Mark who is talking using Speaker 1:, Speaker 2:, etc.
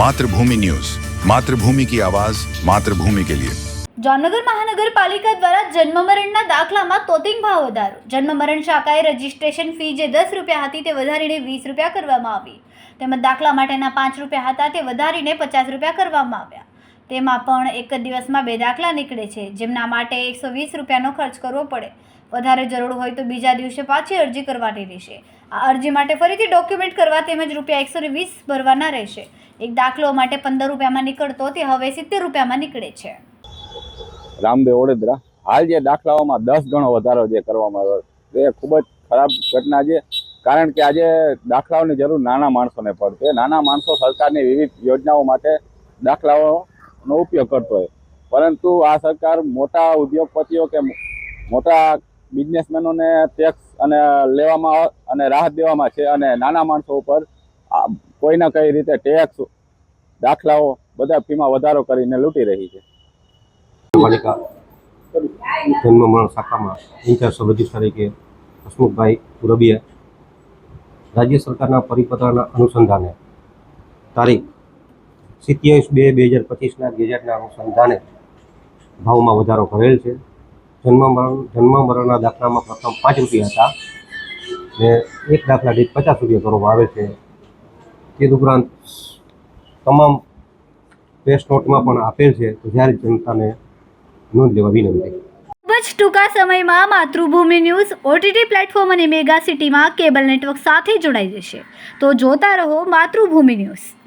Speaker 1: मातृभूमि न्यूज, मातृभूमि की आवाज, मातृभूमि के लिए।
Speaker 2: જામનગર મહાનગરપાલિકા દ્વારા જન્મ મરણના દાખલામાં તોતિંગ ભાવ વધારો. જન્મ મરણ શાખાએ રજીસ્ટ્રેશન ફી જે 10 રૂપિયા હતી તે વધારીને 20 રૂપિયા કરવામાં આવી. તેમજ દાખલા માટેના 5 રૂપિયા હતા તે વધારીને 50 રૂપિયા કરવામાં આવ્યા. તેમાં પણ એક જ દિવસમાં 2 દાખલા નીકળે છે, જેમના માટે 120 રૂપિયાનો ખર્ચ કરવો પડે. વધારે જરૂર હોય તો બીજા દિવસે પાછી અરજી કરવાની રહેશે. આ અરજી માટે ફરીથી ડોક્યુમેન્ટ કરવા તેમજ રૂપિયા 120 ભરવાના રહેશે. એક દાખલો માટે 15 રૂપિયામાં નીકળતો તે હવે 70 રૂપિયામાં નીકળે છે.
Speaker 3: રામદેવ વડોદરા. હાલ જે દાખલાઓમાં 10 ગણો વધારો જે કરવામાં આવ્યો તે ખૂબ જ ખરાબ ઘટના છે. કારણ કે આજે દાખલાઓની જરૂર નાના માણસોને પડશે. નાના માણસો સરકારની વિવિધ યોજનાઓ માટે દાખલાઓનો ઉપયોગ કરતો હોય, પરંતુ આ સરકાર મોટા ઉદ્યોગપતિઓ કે મોટા બિઝનેસમેનોને ટેક્સ અને લેવામાં અને રાહત દેવામાં છે, અને નાના માણસો ઉપર કોઈના કઈ રીતે ટેક્સ, દાખલાઓ બધા ફીમાં વધારો કરીને લૂંટી રહી છે.
Speaker 4: પાલિકા જન્મ મરણ શાખામાં ઇન્ચાર્જ સબ રજિસ્ટ્રાર તરીકે હસમુખભાઈ પુરબિયા રાજ્ય સરકારના પરિપત્રના અનુસંધાને તારીખ 27/2/2025ના ગેજેટના અનુસંધાને ભાવમાં વધારો કરેલ છે. જન્મ મરણના દાખલામાં પ્રથમ 5 રૂપિયા હતા ને એક દાખલા દીઠ 50 રૂપિયા કરવામાં આવે છે. તે ઉપરાંત તમામ પ્રેસ નોટમાં પણ આપેલ છે, તો જ્યારે જનતાને નોંધ લેવા વિનંતી.
Speaker 2: ખૂબ જ ટૂંકા સમયમાં માતૃભૂમિ ન્યૂઝ OTT પ્લેટફોર્મ અને મેગા સિટીમાં કેબલ નેટવર્ક સાથે જોડાઈ જશે. તો જોતા રહો માતૃભૂમિ ન્યૂઝ.